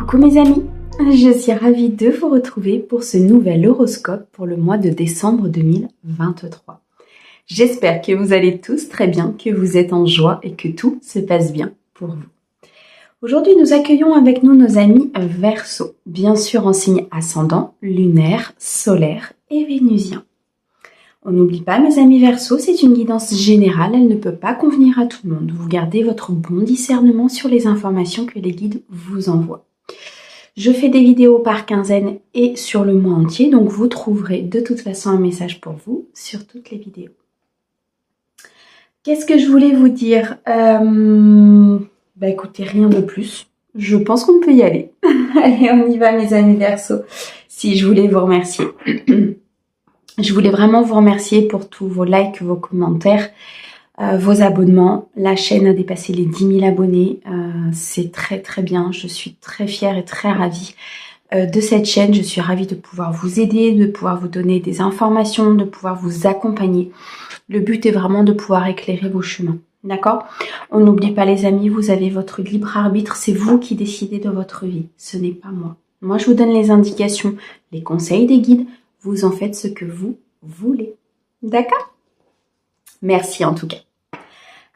Coucou mes amis, je suis ravie de vous retrouver pour ce nouvel horoscope pour le mois de décembre 2023. J'espère que vous allez tous très bien, que vous êtes en joie et que tout se passe bien pour vous. Aujourd'hui, nous accueillons avec nous nos amis Verseaux, bien sûr en signe ascendant, lunaire, solaire et vénusien. On n'oublie pas mes amis Verseaux, c'est une guidance générale, elle ne peut pas convenir à tout le monde. Vous gardez votre bon discernement sur les informations que les guides vous envoient. Je fais des vidéos par quinzaine et sur le mois entier, donc vous trouverez de toute façon un message pour vous sur toutes les vidéos. Qu'est-ce que je voulais vous dire écoutez, rien de plus. Je pense qu'on peut y aller. Allez, on y va mes amis Verseaux. Si, je voulais vous remercier. Je voulais vraiment vous remercier pour tous vos likes, vos commentaires, vos abonnements. La chaîne a dépassé les 10 000 abonnés. C'est très très bien. Je suis très fière et très ravie de cette chaîne. Je suis ravie de pouvoir vous aider, de pouvoir vous donner des informations, de pouvoir vous accompagner. Le but est vraiment de pouvoir éclairer vos chemins. D'accord? On n'oublie pas les amis, vous avez votre libre arbitre. C'est vous qui décidez de votre vie. Ce n'est pas moi. Moi, je vous donne les indications, les conseils des guides. Vous en faites ce que vous voulez. D'accord? Merci en tout cas.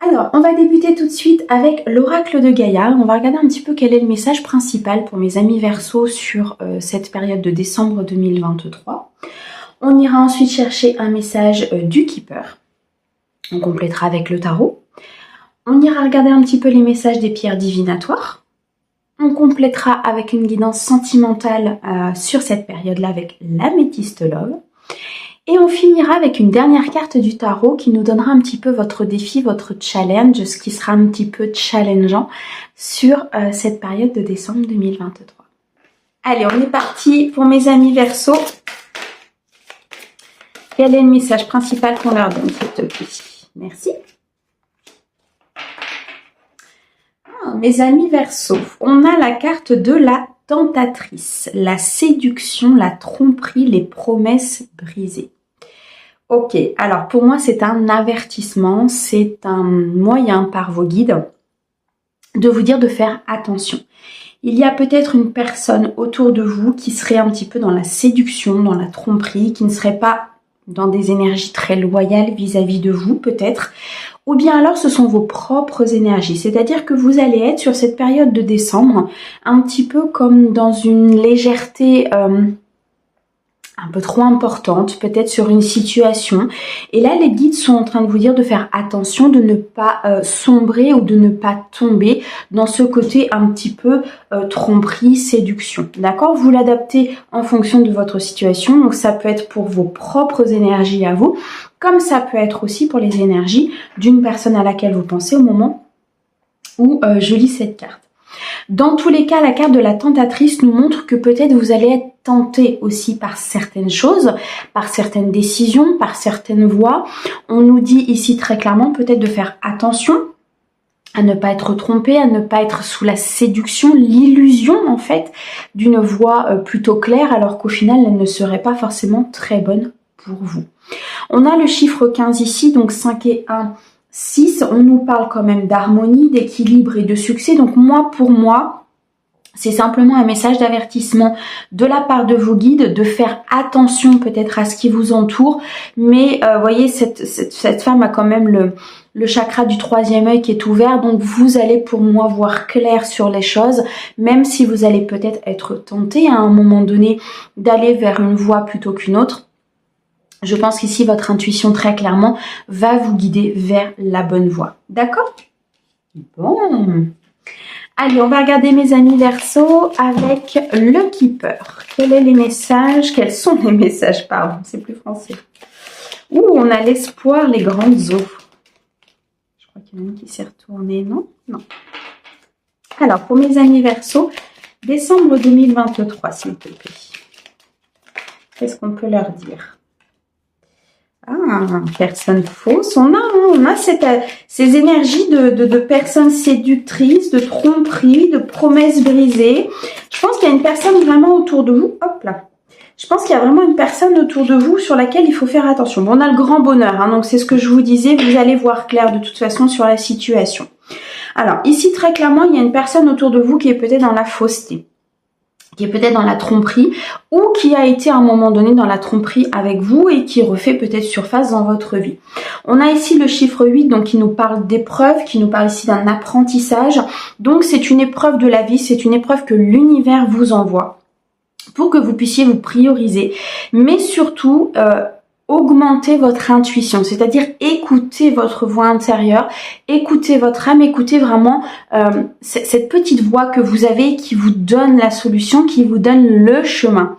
Alors, on va débuter tout de suite avec l'oracle de Gaïa. On va regarder un petit peu quel est le message principal pour mes amis Verseaux sur cette période de décembre 2023. On ira ensuite chercher un message du Keeper. On complétera avec le tarot. On ira regarder un petit peu les messages des pierres divinatoires. On complétera avec une guidance sentimentale sur cette période-là avec l'améthyste love. Et on finira avec une dernière carte du tarot qui nous donnera un petit peu votre défi, votre challenge, ce qui sera un petit peu challengeant sur cette période de décembre 2023. Allez, on est parti pour mes amis Verseaux. Quel est le message principal qu'on leur donne, s'il te plaît? Merci. Mes amis Verseaux, on a la carte de la tentatrice, la séduction, la tromperie, les promesses brisées. Ok, alors pour moi c'est un avertissement, c'est un moyen par vos guides de vous dire de faire attention. Il y a peut-être une personne autour de vous qui serait un petit peu dans la séduction, dans la tromperie, qui ne serait pas dans des énergies très loyales vis-à-vis de vous peut-être, ou bien alors ce sont vos propres énergies, c'est-à-dire que vous allez être sur cette période de décembre un petit peu comme dans une légèreté un peu trop importante, peut-être sur une situation, et là les guides sont en train de vous dire de faire attention, de ne pas sombrer ou de ne pas tomber dans ce côté un petit peu tromperie, séduction, d'accord? Vous l'adaptez en fonction de votre situation, donc ça peut être pour vos propres énergies à vous, comme ça peut être aussi pour les énergies d'une personne à laquelle vous pensez au moment où je lis cette carte. Dans tous les cas, la carte de la tentatrice nous montre que peut-être vous allez être tenté aussi par certaines choses, par certaines décisions, par certaines voies. On nous dit ici très clairement peut-être de faire attention à ne pas être trompé, à ne pas être sous la séduction, l'illusion en fait d'une voie plutôt claire alors qu'au final elle ne serait pas forcément très bonne pour vous. On a le chiffre 15 ici, donc 5 et 1, 6, on nous parle quand même d'harmonie, d'équilibre et de succès. Donc pour moi, c'est simplement un message d'avertissement de la part de vos guides, de faire attention peut-être à ce qui vous entoure. Mais voyez, cette femme a quand même le chakra du troisième œil qui est ouvert. Donc vous allez pour moi voir clair sur les choses, même si vous allez peut-être être tenté à un moment donné d'aller vers une voie plutôt qu'une autre. Je pense qu'ici, votre intuition, très clairement, va vous guider vers la bonne voie. D'accord? Bon. Allez, on va regarder mes amis Verseaux avec le Keeper. Quels sont les messages, pardon, c'est plus français. Ouh, on a l'espoir, les grandes eaux. Je crois qu'il y en a une qui s'est retournée, non? Non. Alors, pour mes amis Verseaux, décembre 2023, s'il te plaît. Qu'est-ce qu'on peut leur dire? Ah, personne fausse. On a ces énergies de personnes séductrices, de tromperie, de promesses brisées. Je pense qu'il y a une personne vraiment autour de vous. Hop là. Je pense qu'il y a vraiment une personne autour de vous sur laquelle il faut faire attention. Bon, on a le grand bonheur, hein, donc c'est ce que je vous disais. Vous allez voir clair de toute façon sur la situation. Alors, ici, très clairement, il y a une personne autour de vous qui est peut-être dans la fausseté. qui est peut-être dans la tromperie ou qui a été à un moment donné dans la tromperie avec vous et qui refait peut-être surface dans votre vie. On a ici le chiffre 8, donc qui nous parle d'épreuve, qui nous parle ici d'un apprentissage. Donc c'est une épreuve de la vie, c'est une épreuve que l'univers vous envoie pour que vous puissiez vous prioriser, mais surtout augmenter votre intuition, c'est-à-dire écouter votre voix intérieure, écouter votre âme, écouter vraiment cette petite voix que vous avez qui vous donne la solution, qui vous donne le chemin,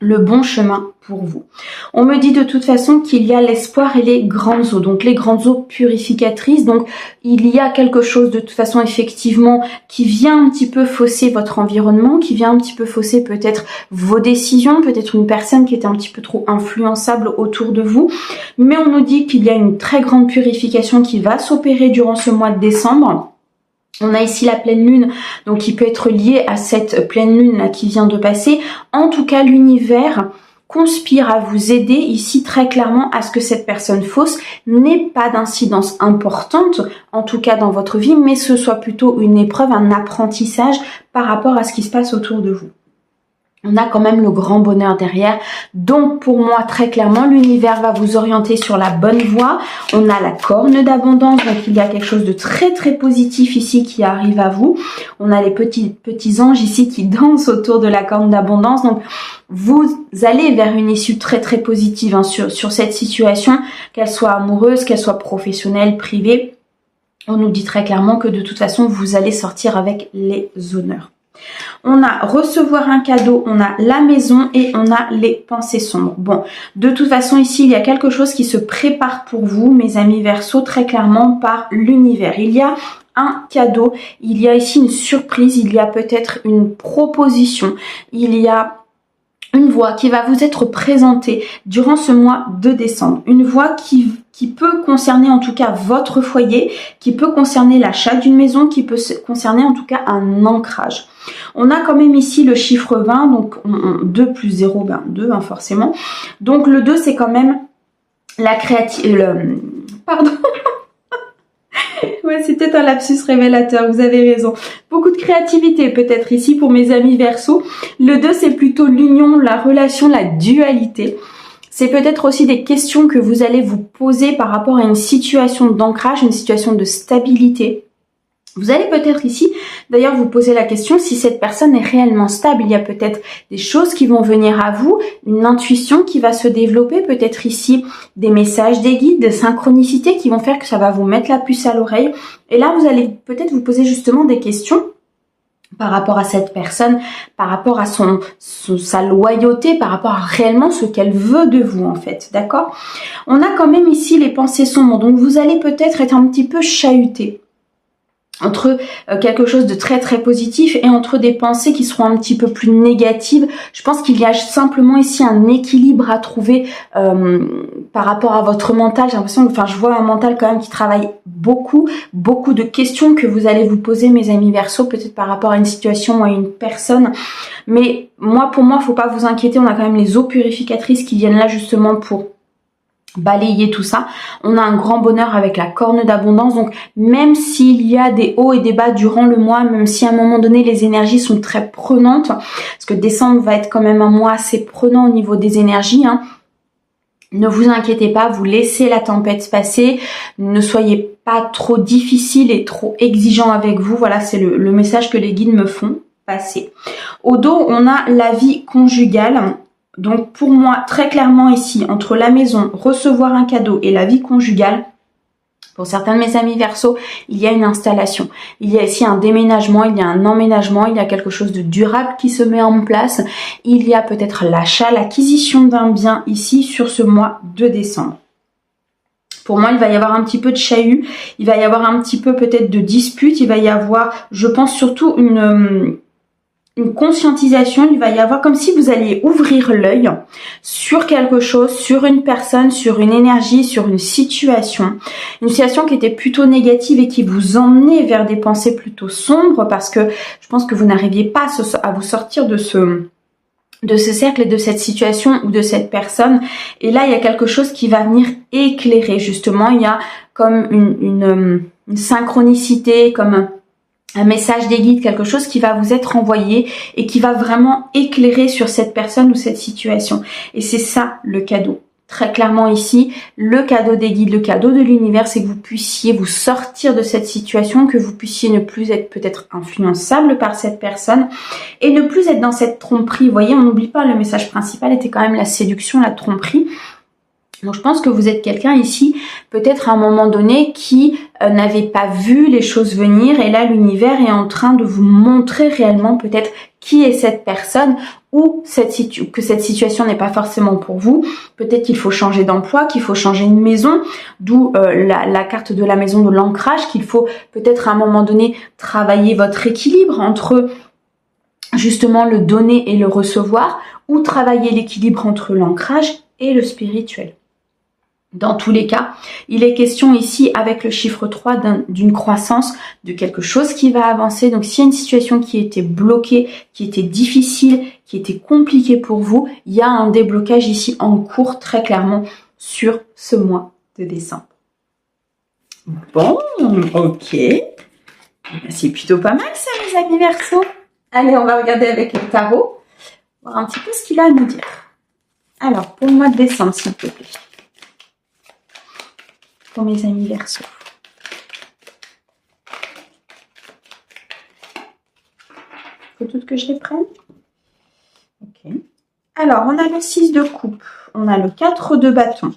le bon chemin pour vous. On me dit de toute façon qu'il y a l'espoir et les grandes eaux, donc les grandes eaux purificatrices, donc il y a quelque chose de toute façon effectivement qui vient un petit peu fausser votre environnement, qui vient un petit peu fausser peut-être vos décisions, peut-être une personne qui était un petit peu trop influençable autour de vous, mais on nous dit qu'il y a une très grande purification qui va s'opérer durant ce mois de décembre. On a ici la pleine lune, donc qui peut être liée à cette pleine lune là qui vient de passer. En tout cas, l'univers conspire à vous aider ici très clairement à ce que cette personne fausse n'ait pas d'incidence importante, en tout cas dans votre vie, mais ce soit plutôt une épreuve, un apprentissage par rapport à ce qui se passe autour de vous. On a quand même le grand bonheur derrière. Donc pour moi, très clairement, l'univers va vous orienter sur la bonne voie. On a la corne d'abondance, donc il y a quelque chose de très très positif ici qui arrive à vous. On a les petits anges ici qui dansent autour de la corne d'abondance. Donc vous allez vers une issue très très positive hein, sur cette situation, qu'elle soit amoureuse, qu'elle soit professionnelle, privée. On nous dit très clairement que de toute façon, vous allez sortir avec les honneurs. On a recevoir un cadeau, on a la maison et on a les pensées sombres. Bon, de toute façon ici, il y a quelque chose qui se prépare pour vous, mes amis Verseaux, très clairement par l'univers. Il y a un cadeau, il y a ici une surprise, il y a peut-être une proposition, il y a une voix qui va vous être présentée durant ce mois de décembre. Une voix qui peut concerner en tout cas votre foyer, qui peut concerner l'achat d'une maison, qui peut concerner en tout cas un ancrage. On a quand même ici le chiffre 20, donc 2 plus 0, ben 2 hein, forcément. Donc le 2 c'est quand même la créativité... Pardon. Ouais, c'était un lapsus révélateur, vous avez raison. Beaucoup de créativité peut-être ici pour mes amis Verseaux. Le 2, c'est plutôt l'union, la relation, la dualité. C'est peut-être aussi des questions que vous allez vous poser par rapport à une situation d'ancrage, une situation de stabilité. Vous allez peut-être ici, d'ailleurs, vous poser la question si cette personne est réellement stable. Il y a peut-être des choses qui vont venir à vous, une intuition qui va se développer, peut-être ici des messages, des guides, des synchronicités qui vont faire que ça va vous mettre la puce à l'oreille. Et là, vous allez peut-être vous poser justement des questions par rapport à cette personne, par rapport à sa loyauté, par rapport à réellement ce qu'elle veut de vous en fait, d'accord? On a quand même ici les pensées sombres, donc vous allez peut-être être un petit peu chahuté entre quelque chose de très très positif et entre des pensées qui seront un petit peu plus négatives. Je pense qu'il y a simplement ici un équilibre à trouver par rapport à votre mental. J'ai l'impression que, enfin, je vois un mental quand même qui travaille beaucoup de questions que vous allez vous poser, mes amis Verseaux, peut-être par rapport à une situation ou à une personne. Mais pour moi, faut pas vous inquiéter. On a quand même les eaux purificatrices qui viennent là justement pour balayer tout ça. On a un grand bonheur avec la corne d'abondance, donc même s'il y a des hauts et des bas durant le mois, même si à un moment donné les énergies sont très prenantes, parce que décembre va être quand même un mois assez prenant au niveau des énergies, hein, ne vous inquiétez pas, vous laissez la tempête passer, ne soyez pas trop difficile et trop exigeant avec vous, voilà, c'est le message que les guides me font passer. Au dos, on a la vie conjugale. Donc pour moi, très clairement ici, entre la maison, recevoir un cadeau et la vie conjugale, pour certains de mes amis Verseaux, il y a une installation. Il y a ici un déménagement, il y a un emménagement, il y a quelque chose de durable qui se met en place. Il y a peut-être l'achat, l'acquisition d'un bien ici sur ce mois de décembre. Pour moi, il va y avoir un petit peu de chahut, il va y avoir un petit peu peut-être de dispute, il va y avoir, je pense surtout une conscientisation, il va y avoir comme si vous alliez ouvrir l'œil sur quelque chose, sur une personne, sur une énergie, sur une situation qui était plutôt négative et qui vous emmenait vers des pensées plutôt sombres parce que je pense que vous n'arriviez pas à vous sortir de ce cercle et de cette situation ou de cette personne. Et là, il y a quelque chose qui va venir éclairer justement. Il y a comme une synchronicité, comme un message des guides, quelque chose qui va vous être envoyé et qui va vraiment éclairer sur cette personne ou cette situation. Et c'est ça le cadeau. Très clairement ici, le cadeau des guides, le cadeau de l'univers, c'est que vous puissiez vous sortir de cette situation, que vous puissiez ne plus être peut-être influençable par cette personne et ne plus être dans cette tromperie. Vous voyez, on n'oublie pas, le message principal était quand même la séduction, la tromperie. Donc je pense que vous êtes quelqu'un ici, peut-être à un moment donné, qui n'avait pas vu les choses venir et là l'univers est en train de vous montrer réellement peut-être qui est cette personne ou que cette situation n'est pas forcément pour vous. Peut-être qu'il faut changer d'emploi, qu'il faut changer une maison, d'où la carte de la maison de l'ancrage, qu'il faut peut-être à un moment donné travailler votre équilibre entre justement le donner et le recevoir ou travailler l'équilibre entre l'ancrage et le spirituel. Dans tous les cas, il est question ici avec le chiffre 3 d'une croissance, de quelque chose qui va avancer. Donc s'il y a une situation qui était bloquée, qui était difficile, qui était compliquée pour vous, il y a un déblocage ici en cours très clairement sur ce mois de décembre. Bon, ok. C'est plutôt pas mal ça les amis Verseau. Allez, on va regarder avec le tarot, voir un petit peu ce qu'il a à nous dire. Alors, pour le mois de décembre, s'il te plaît. Pour mes amis Verseau. Faut toutes que je les prenne. Ok. Alors, on a le 6 de coupe, on a le 4 de bâton,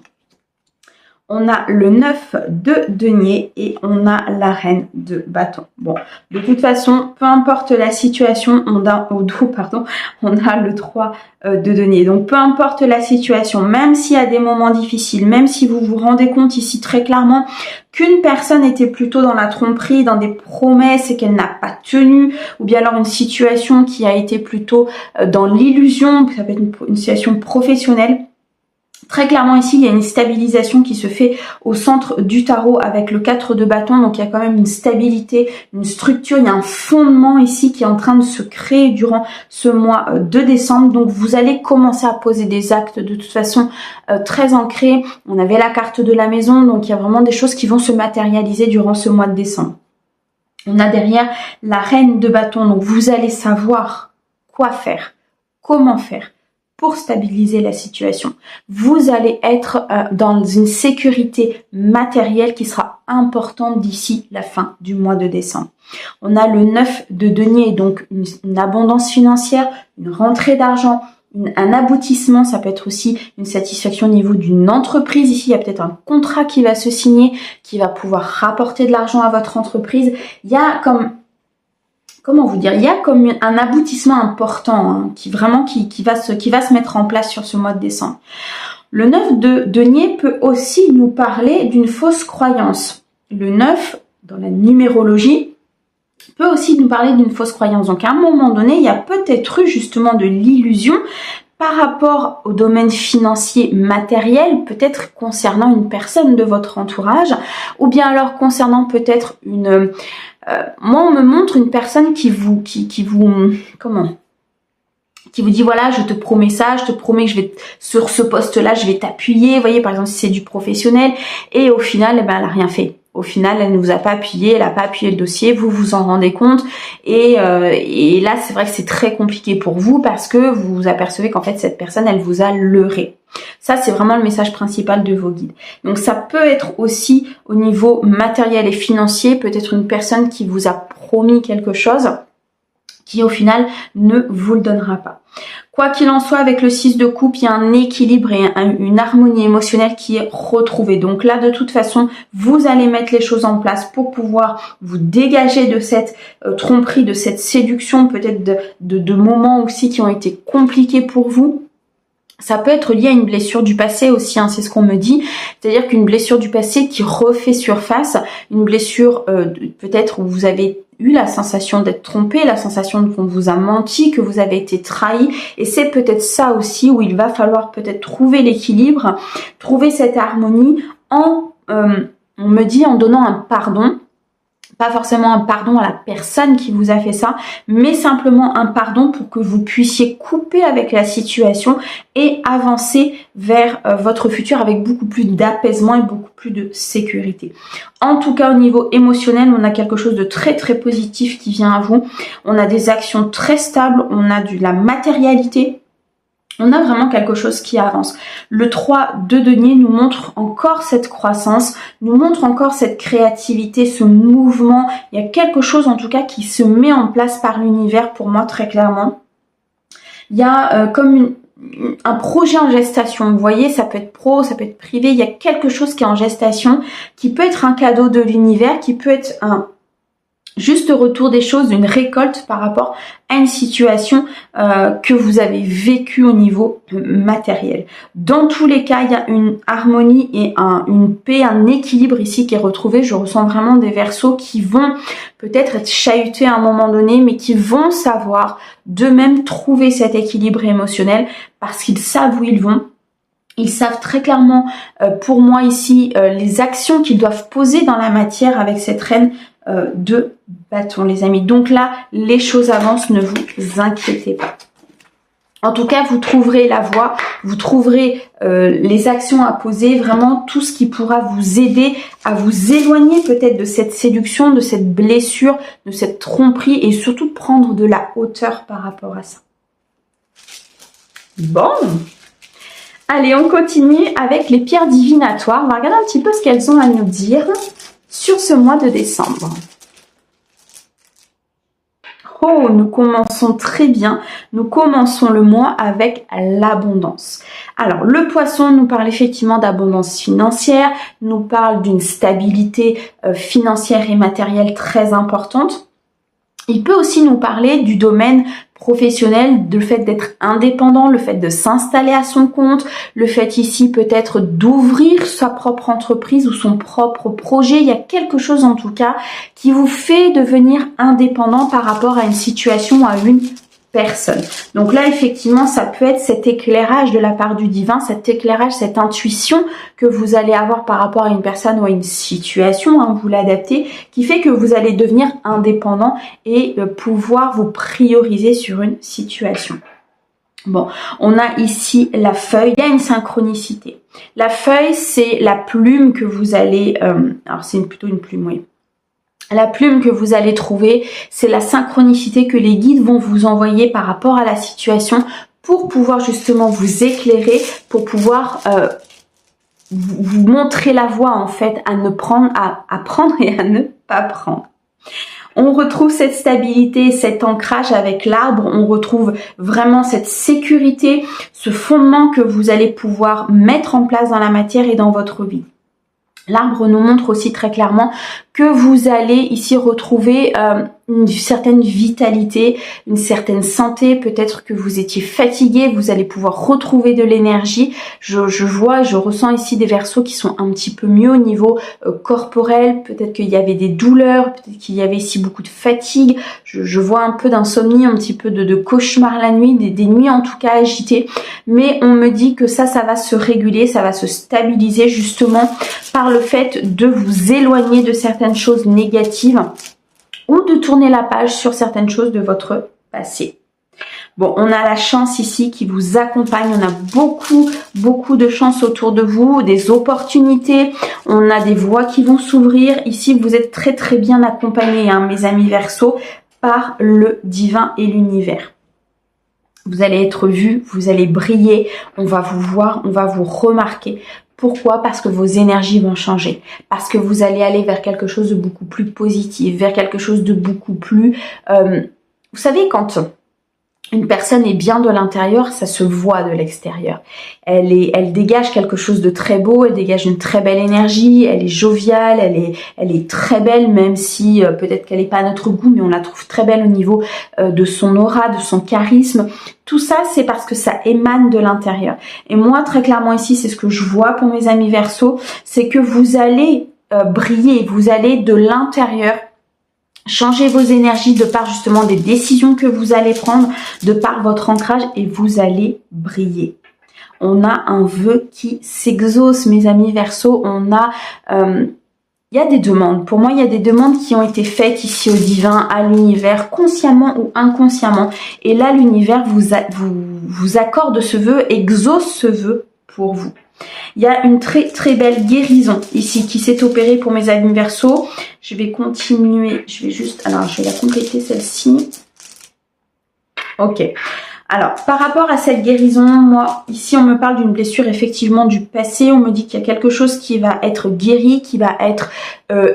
on a le 9 de denier et on a la reine de bâton. Bon, de toute façon, peu importe la situation, on a le 3 de denier. Donc, peu importe la situation, même s'il y a des moments difficiles, même si vous vous rendez compte ici très clairement qu'une personne était plutôt dans la tromperie, dans des promesses et qu'elle n'a pas tenu, ou bien alors une situation qui a été plutôt dans l'illusion, ça peut être une situation professionnelle. Très clairement ici, il y a une stabilisation qui se fait au centre du tarot avec le 4 de bâton. Donc, il y a quand même une stabilité, une structure, il y a un fondement ici qui est en train de se créer durant ce mois de décembre. Donc, vous allez commencer à poser des actes de toute façon très ancrés. On avait la carte de la maison, donc il y a vraiment des choses qui vont se matérialiser durant ce mois de décembre. On a derrière la reine de bâton. Donc, vous allez savoir quoi faire, comment faire pour stabiliser la situation. Vous allez être dans une sécurité matérielle qui sera importante d'ici la fin du mois de décembre. On a le 9 de denier, donc une abondance financière, une rentrée d'argent, un aboutissement. Ça peut être aussi une satisfaction au niveau d'une entreprise. Ici, il y a peut-être un contrat qui va se signer, qui va pouvoir rapporter de l'argent à votre entreprise. Il y a comme... Comment vous dire, il y a comme un aboutissement important qui va se mettre en place sur ce mois de décembre. Le 9 de denier peut aussi nous parler d'une fausse croyance. Le 9, dans la numérologie, peut aussi nous parler d'une fausse croyance. Donc à un moment donné, il y a peut-être eu justement de l'illusion par rapport au domaine financier matériel, peut-être concernant une personne de votre entourage, ou bien alors concernant peut-être une... moi, on me montre une personne qui vous dit voilà, je te promets ça, je te promets que je vais sur ce poste-là, je vais t'appuyer. Vous voyez, par exemple, si c'est du professionnel, et au final, elle a rien fait. Au final, elle ne vous a pas appuyé, elle n'a pas appuyé le dossier, vous vous en rendez compte. Et là, c'est vrai que c'est très compliqué pour vous parce que vous vous apercevez qu'en fait, cette personne, elle vous a leurré. Ça, c'est vraiment le message principal de vos guides. Donc, ça peut être aussi au niveau matériel et financier, peut-être une personne qui vous a promis quelque chose qui, au final, ne vous le donnera pas. Quoi qu'il en soit, avec le 6 de coupe, il y a un équilibre et une harmonie émotionnelle qui est retrouvée. Donc là, de toute façon, vous allez mettre les choses en place pour pouvoir vous dégager de cette tromperie, de cette séduction, peut-être de moments aussi qui ont été compliqués pour vous. Ça peut être lié à une blessure du passé aussi, hein, c'est ce qu'on me dit. C'est-à-dire qu'une blessure du passé qui refait surface, une blessure peut-être où vous avez eu la sensation d'être trompé, la sensation qu'on vous a menti, que vous avez été trahi. Et c'est peut-être ça aussi où il va falloir peut-être trouver l'équilibre, trouver cette harmonie on me dit en donnant un pardon. Pas forcément un pardon à la personne qui vous a fait ça, mais simplement un pardon pour que vous puissiez couper avec la situation et avancer vers votre futur avec beaucoup plus d'apaisement et beaucoup plus de sécurité. En tout cas, au niveau émotionnel, on a quelque chose de très très positif qui vient à vous. On a des actions très stables, on a de la matérialité. On a vraiment quelque chose qui avance. Le 3 de denier nous montre encore cette croissance, nous montre encore cette créativité, ce mouvement. Il y a quelque chose en tout cas qui se met en place par l'univers pour moi très clairement. Il y a comme un projet en gestation. Vous voyez, ça peut être pro, ça peut être privé. Il y a quelque chose qui est en gestation, qui peut être un cadeau de l'univers, qui peut être un juste retour des choses, une récolte par rapport à une situation que vous avez vécue au niveau matériel. Dans tous les cas, il y a une harmonie et une paix, un équilibre ici qui est retrouvé. Je ressens vraiment des Verseaux qui vont peut-être être chahutés à un moment donné, mais qui vont savoir d'eux-mêmes trouver cet équilibre émotionnel parce qu'ils savent où ils vont. Ils savent très clairement, pour moi ici, les actions qu'ils doivent poser dans la matière avec cette reine de bâton, les amis. Donc là, les choses avancent, ne vous inquiétez pas. En tout cas, vous trouverez la voie, vous trouverez les actions à poser, vraiment tout ce qui pourra vous aider à vous éloigner peut-être de cette séduction, de cette blessure, de cette tromperie et surtout de prendre de la hauteur par rapport à ça. Bon, allez, on continue avec les pierres divinatoires. On va regarder un petit peu ce qu'elles ont à nous dire sur ce mois de décembre. Oh, nous commençons très bien. Nous commençons le mois avec l'abondance. Alors, le poisson nous parle effectivement d'abondance financière, nous parle d'une stabilité financière et matérielle très importante. Il peut aussi nous parler du domaine professionnel, du fait d'être indépendant, le fait de s'installer à son compte, le fait ici peut-être d'ouvrir sa propre entreprise ou son propre projet. Il y a quelque chose en tout cas qui vous fait devenir indépendant par rapport à une situation, à une personne. Donc là, effectivement, ça peut être cet éclairage de la part du divin, cet éclairage, cette intuition que vous allez avoir par rapport à une personne ou à une situation, hein, vous l'adaptez, qui fait que vous allez devenir indépendant et pouvoir vous prioriser sur une situation. Bon, on a ici la feuille, il y a une synchronicité. La feuille, c'est la plume que vous allez... alors, c'est plutôt une plume, oui. La plume que vous allez trouver, c'est la synchronicité que les guides vont vous envoyer par rapport à la situation pour pouvoir justement vous éclairer, pour pouvoir vous montrer la voie en fait à ne prendre, à prendre et à ne pas prendre. On retrouve cette stabilité, cet ancrage avec l'arbre, on retrouve vraiment cette sécurité, ce fondement que vous allez pouvoir mettre en place dans la matière et dans votre vie. L'arbre nous montre aussi très clairement que vous allez ici retrouver une certaine vitalité, une certaine santé. Peut-être que vous étiez fatigué, vous allez pouvoir retrouver de l'énergie. Je vois, je ressens ici des Verseaux qui sont un petit peu mieux au niveau corporel. Peut-être qu'il y avait des douleurs, peut-être qu'il y avait ici beaucoup de fatigue. Je vois un peu d'insomnie, un petit peu de cauchemar la nuit, des nuits en tout cas agitées. Mais on me dit que ça va se réguler, ça va se stabiliser justement par le fait de vous éloigner de certaines choses négatives ou de tourner la page sur certaines choses de votre passé. Bon, on a la chance ici qui vous accompagne, on a beaucoup de chance autour de vous, des opportunités, on a des voies qui vont s'ouvrir. Ici, vous êtes très bien accompagnés, hein, mes amis Verseaux, par le divin et l'univers. Vous allez être vus, vous allez briller, on va vous voir, on va vous remarquer. Pourquoi? Parce que vos énergies vont changer. Parce que vous allez aller vers quelque chose de beaucoup plus positif, vers quelque chose de beaucoup plus... vous savez, quand une personne est bien de l'intérieur, ça se voit de l'extérieur. Elle dégage quelque chose de très beau, elle dégage une très belle énergie, elle est joviale, elle est très belle, même si peut-être qu'elle n'est pas à notre goût, mais on la trouve très belle au niveau de son aura, de son charisme. Tout ça, c'est parce que ça émane de l'intérieur. Et moi, très clairement ici, c'est ce que je vois pour mes amis Verseaux, c'est que vous allez briller, vous allez de l'intérieur changer vos énergies de par justement des décisions que vous allez prendre, de par votre ancrage et vous allez briller. On a un vœu qui s'exauce, mes amis Verseaux. On a il y a des demandes. Pour moi, il y a des demandes qui ont été faites ici au divin, à l'univers, consciemment ou inconsciemment. Et là, l'univers vous accorde ce vœu, exauce ce vœu pour vous. Il y a une très très belle guérison ici qui s'est opérée pour mes amis Verseau. Je vais continuer. Je vais juste... Alors, je vais la compléter celle-ci. Ok. Alors, par rapport à cette guérison, moi, ici, on me parle d'une blessure effectivement du passé. On me dit qu'il y a quelque chose qui va être guéri, qui va être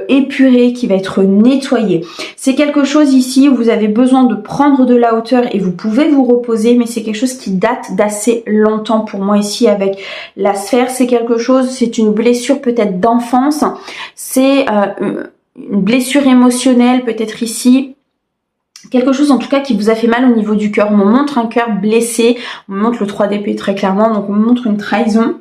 épuré, qui va être nettoyé. C'est quelque chose ici où vous avez besoin de prendre de la hauteur et vous pouvez vous reposer, mais c'est quelque chose qui date d'assez longtemps pour moi ici avec la sphère. C'est quelque chose, c'est une blessure peut-être d'enfance. C'est une blessure émotionnelle peut-être ici. Quelque chose en tout cas qui vous a fait mal au niveau du cœur. On me montre un cœur blessé, on me montre le 3 d'épée très clairement, donc on me montre une trahison.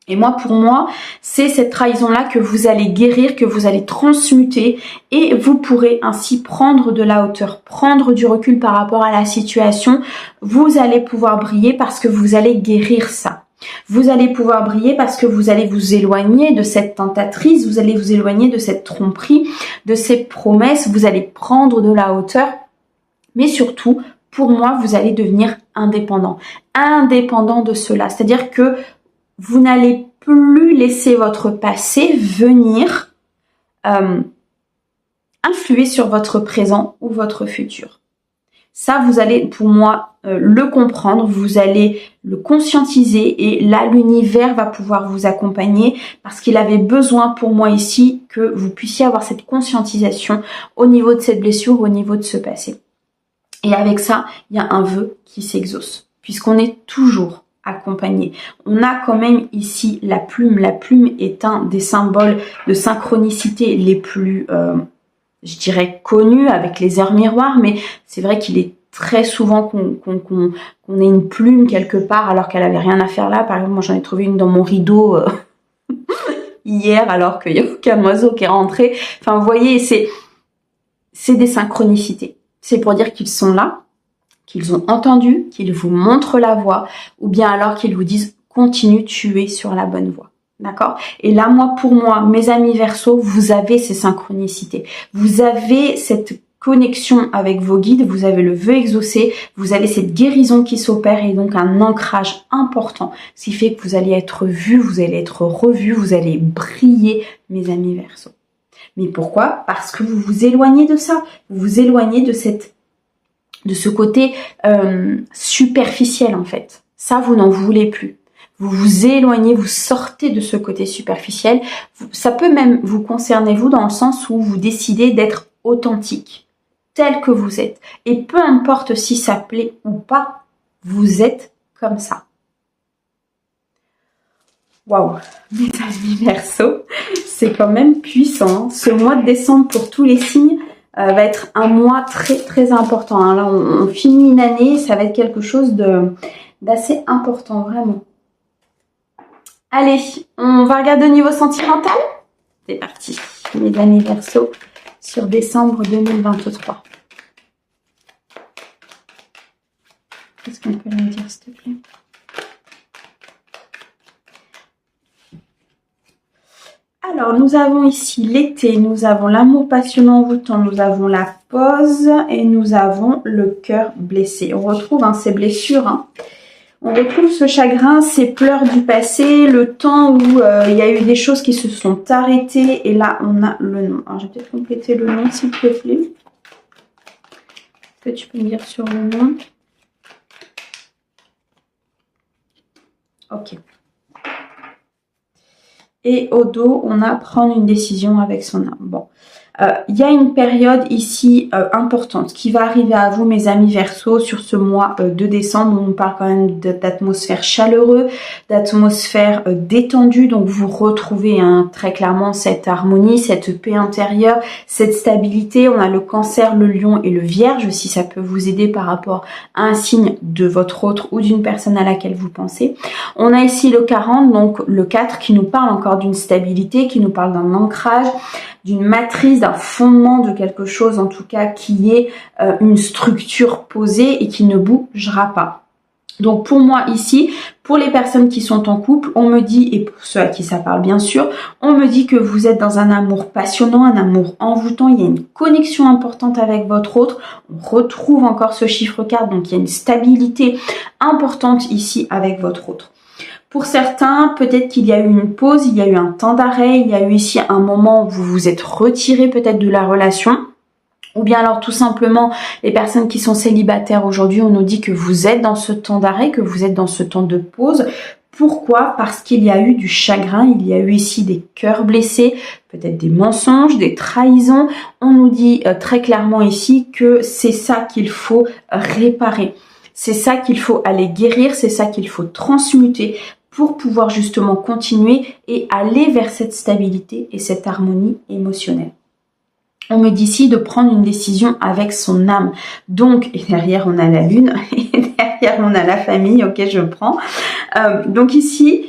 Et moi, pour moi, c'est cette trahison-là que vous allez guérir, que vous allez transmuter et vous pourrez ainsi prendre de la hauteur, prendre du recul par rapport à la situation. Vous allez pouvoir briller parce que vous allez guérir ça. Vous allez pouvoir briller parce que vous allez vous éloigner de cette tentatrice, vous allez vous éloigner de cette tromperie, de ces promesses, vous allez prendre de la hauteur. Mais surtout, pour moi, vous allez devenir indépendant. Indépendant de cela. C'est-à-dire que vous n'allez plus laisser votre passé venir influer sur votre présent ou votre futur. Ça, vous allez, pour moi, le comprendre, vous allez le conscientiser et là, l'univers va pouvoir vous accompagner parce qu'il avait besoin pour moi ici que vous puissiez avoir cette conscientisation au niveau de cette blessure, au niveau de ce passé. Et avec ça, il y a un vœu qui s'exauce, puisqu'on est toujours accompagné. On a quand même ici la plume. La plume est un des symboles de synchronicité les plus, je dirais, connus avec les heures miroirs, mais c'est vrai qu'il est très souvent qu'on ait une plume quelque part alors qu'elle avait rien à faire là. Par exemple, moi j'en ai trouvé une dans mon rideau hier alors qu'il n'y a aucun oiseau qui est rentré. Enfin, vous voyez, c'est des synchronicités. C'est pour dire qu'ils sont là, qu'ils ont entendu, qu'ils vous montrent la voie, ou bien alors qu'ils vous disent « continue, tu es sur la bonne voie ». D'accord? Et là, moi, pour moi, mes amis Verseau, vous avez ces synchronicités. Vous avez cette connexion avec vos guides, vous avez le vœu exaucé, vous avez cette guérison qui s'opère et donc un ancrage important. Ce qui fait que vous allez être vus, vous allez être revus, vous allez briller, mes amis Verseau. Mais pourquoi? Parce que vous vous éloignez de ça. Vous vous éloignez de ce côté superficiel en fait. Ça, vous n'en voulez plus. Vous vous éloignez, vous sortez de ce côté superficiel. Ça peut même vous concerner vous dans le sens où vous décidez d'être authentique, tel que vous êtes. Et peu importe si ça plaît ou pas, vous êtes comme ça. Waouh, mes amis Verseau, c'est quand même puissant. Ce mois de décembre pour tous les signes va être un mois très très important. Hein. Là, on finit une année, ça va être quelque chose d'assez important, vraiment. Allez, on va regarder au niveau sentimental. C'est parti, mes amis Verseau, sur décembre 2023. Qu'est-ce qu'on peut me dire, s'il te plaît ? Alors, nous avons ici l'été, nous avons l'amour passionnant envoûtant, nous avons la pause et nous avons le cœur blessé. On retrouve ces blessures, hein. On retrouve ce chagrin, ces pleurs du passé, le temps où il y a eu des choses qui se sont arrêtées et là, on a le nom. Alors, je vais peut-être compléter le nom, s'il te plaît. Est-ce que tu peux me dire sur le nom? Ok. Et au dos, on a prendre une décision avec son âme. Bon, il y a une période ici importante qui va arriver à vous, mes amis Verseau, sur ce mois de décembre. On parle quand même d'atmosphère chaleureuse, d'atmosphère détendue. Donc, vous retrouvez très clairement cette harmonie, cette paix intérieure, cette stabilité. On a le Cancer, le Lion et le Vierge, si ça peut vous aider par rapport à un signe de votre autre ou d'une personne à laquelle vous pensez. On a ici le 40, donc le 4, qui nous parle encore d'une stabilité, qui nous parle d'un ancrage, d'une matrice, d'un fondement de quelque chose en tout cas qui est une structure posée et qui ne bougera pas. Donc pour moi ici, pour les personnes qui sont en couple, on me dit, et pour ceux à qui ça parle bien sûr, on me dit que vous êtes dans un amour passionnant, un amour envoûtant, il y a une connexion importante avec votre autre, on retrouve encore ce chiffre 4, donc il y a une stabilité importante ici avec votre autre. Pour certains, peut-être qu'il y a eu une pause, il y a eu un temps d'arrêt, il y a eu ici un moment où vous vous êtes retiré peut-être de la relation. Ou bien alors tout simplement, les personnes qui sont célibataires aujourd'hui, on nous dit que vous êtes dans ce temps d'arrêt, que vous êtes dans ce temps de pause. Pourquoi? Parce qu'il y a eu du chagrin, il y a eu ici des cœurs blessés, peut-être des mensonges, des trahisons. On nous dit très clairement ici que c'est ça qu'il faut réparer. C'est ça qu'il faut aller guérir, c'est ça qu'il faut transmuter pour pouvoir justement continuer et aller vers cette stabilité et cette harmonie émotionnelle. On me dit ici de prendre une décision avec son âme. Donc, et derrière on a la lune, et derrière on a la famille, ok, je prends. Donc ici,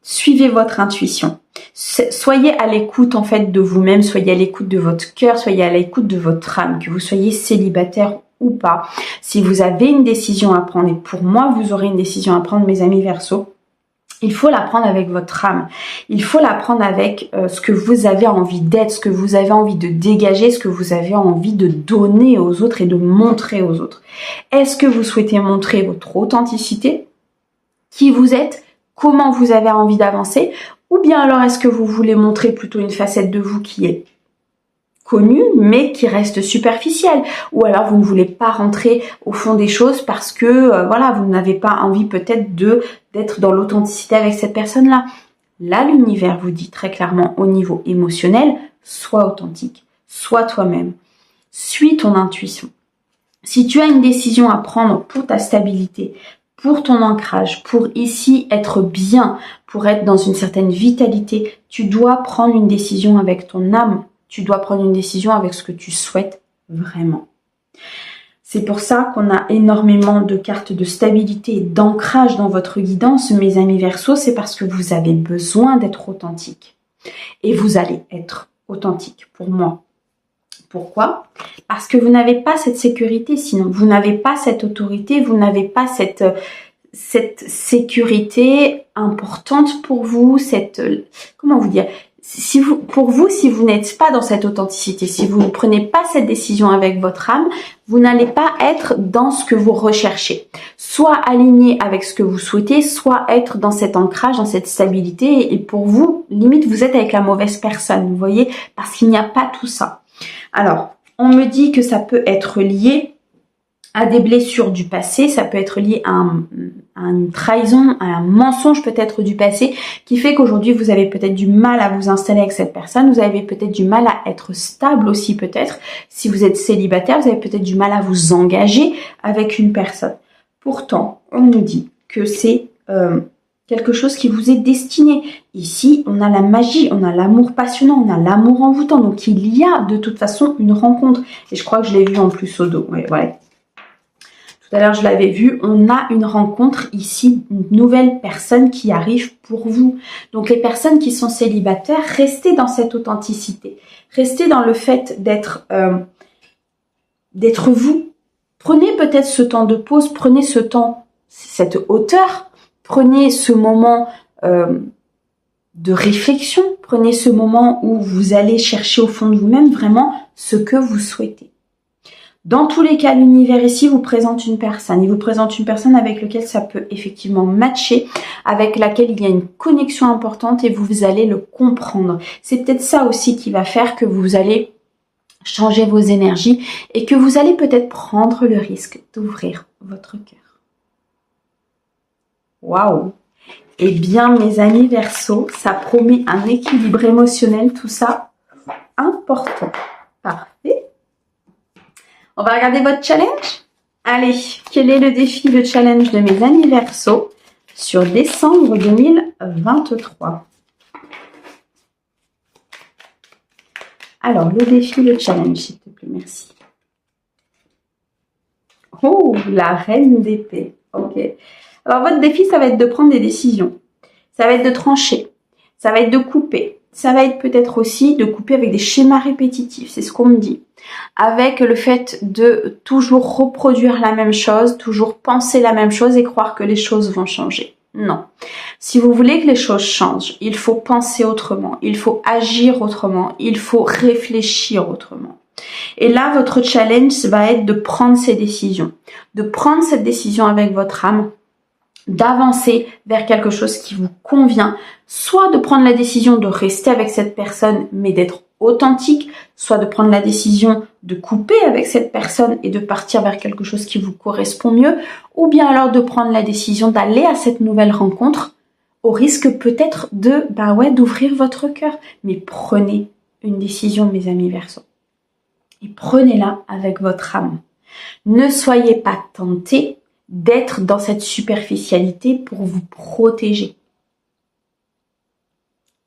suivez votre intuition. Soyez à l'écoute en fait de vous-même, soyez à l'écoute de votre cœur, soyez à l'écoute de votre âme, que vous soyez célibataire ou pas. Si vous avez une décision à prendre, et pour moi vous aurez une décision à prendre, mes amis Verseaux, il faut la prendre avec votre âme. Il faut la prendre avec ce que vous avez envie d'être, ce que vous avez envie de dégager, ce que vous avez envie de donner aux autres et de montrer aux autres. Est-ce que vous souhaitez montrer votre authenticité, qui vous êtes, comment vous avez envie d'avancer, ou bien alors est-ce que vous voulez montrer plutôt une facette de vous qui est connue mais qui reste superficielle, ou alors vous ne voulez pas rentrer au fond des choses parce que voilà, vous n'avez pas envie peut-être d'être dans l'authenticité avec cette personne-là. Là, l'univers vous dit très clairement au niveau émotionnel, sois authentique, sois toi-même, suis ton intuition. Si tu as une décision à prendre pour ta stabilité, pour ton ancrage, pour ici être bien, pour être dans une certaine vitalité, tu dois prendre une décision avec ton âme. Tu dois prendre une décision avec ce que tu souhaites vraiment. C'est pour ça qu'on a énormément de cartes de stabilité et d'ancrage dans votre guidance, mes amis Verseaux, c'est parce que vous avez besoin d'être authentique. Et vous allez être authentique pour moi. Pourquoi? Parce que vous n'avez pas cette sécurité, sinon vous n'avez pas cette autorité, vous n'avez pas cette sécurité importante pour vous, comment vous dire, pour vous, si vous n'êtes pas dans cette authenticité, si vous ne prenez pas cette décision avec votre âme, vous n'allez pas être dans ce que vous recherchez. Soit aligné avec ce que vous souhaitez, soit être dans cet ancrage, dans cette stabilité. Et pour vous, limite, vous êtes avec la mauvaise personne, vous voyez, parce qu'il n'y a pas tout ça. Alors, on me dit que ça peut être lié à des blessures du passé, ça peut être lié à une trahison, à un mensonge peut-être du passé, qui fait qu'aujourd'hui vous avez peut-être du mal à vous installer avec cette personne, vous avez peut-être du mal à être stable aussi peut-être, si vous êtes célibataire, vous avez peut-être du mal à vous engager avec une personne. Pourtant, on nous dit que c'est quelque chose qui vous est destiné. Ici, on a la magie, on a l'amour passionnant, on a l'amour envoûtant, donc il y a de toute façon une rencontre. Et je crois que je l'ai vu en plus au dos, ouais. Tout à l'heure, je l'avais vu, on a une rencontre ici, une nouvelle personne qui arrive pour vous. Donc, les personnes qui sont célibataires, restez dans cette authenticité. Restez dans le fait d'être vous. Prenez peut-être ce temps de pause, prenez ce temps, cette hauteur, prenez ce moment de réflexion, prenez ce moment où vous allez chercher au fond de vous-même vraiment ce que vous souhaitez. Dans tous les cas, l'univers ici vous présente une personne. Il vous présente une personne avec laquelle ça peut effectivement matcher, avec laquelle il y a une connexion importante et vous allez le comprendre. C'est peut-être ça aussi qui va faire que vous allez changer vos énergies et que vous allez peut-être prendre le risque d'ouvrir votre cœur. Waouh! Eh bien, mes amis Verseaux, ça promet un équilibre émotionnel, tout ça important. Parfait. On va regarder votre challenge. Allez, quel est le défi, le challenge de mes amis Verseaux sur décembre 2023? Alors, le défi, le challenge, s'il te plaît, merci. Oh, la reine d'épée. Ok. Alors, votre défi, ça va être de prendre des décisions. Ça va être de trancher. Ça va être de couper. ça va être peut-être aussi de couper avec des schémas répétitifs, c'est ce qu'on me dit. Avec le fait de toujours reproduire la même chose, toujours penser la même chose et croire que les choses vont changer. Non. Si vous voulez que les choses changent, il faut penser autrement, il faut agir autrement, il faut réfléchir autrement. Et là, votre challenge va être de prendre ces décisions, de prendre cette décision avec votre âme, d'avancer vers quelque chose qui vous convient, soit de prendre la décision de rester avec cette personne mais d'être authentique, soit de prendre la décision de couper avec cette personne et de partir vers quelque chose qui vous correspond mieux, ou bien alors de prendre la décision d'aller à cette nouvelle rencontre au risque peut-être de d'ouvrir votre cœur. Mais prenez une décision, mes amis Verseaux, et prenez-la avec votre âme. Ne soyez pas tentés d'être dans cette superficialité pour vous protéger.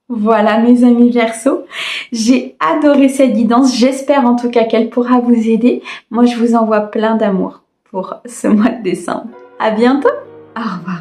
Voilà mes amis Verseaux, j'ai adoré cette guidance, j'espère en tout cas qu'elle pourra vous aider. Moi je vous envoie plein d'amour pour ce mois de décembre. À bientôt, au revoir.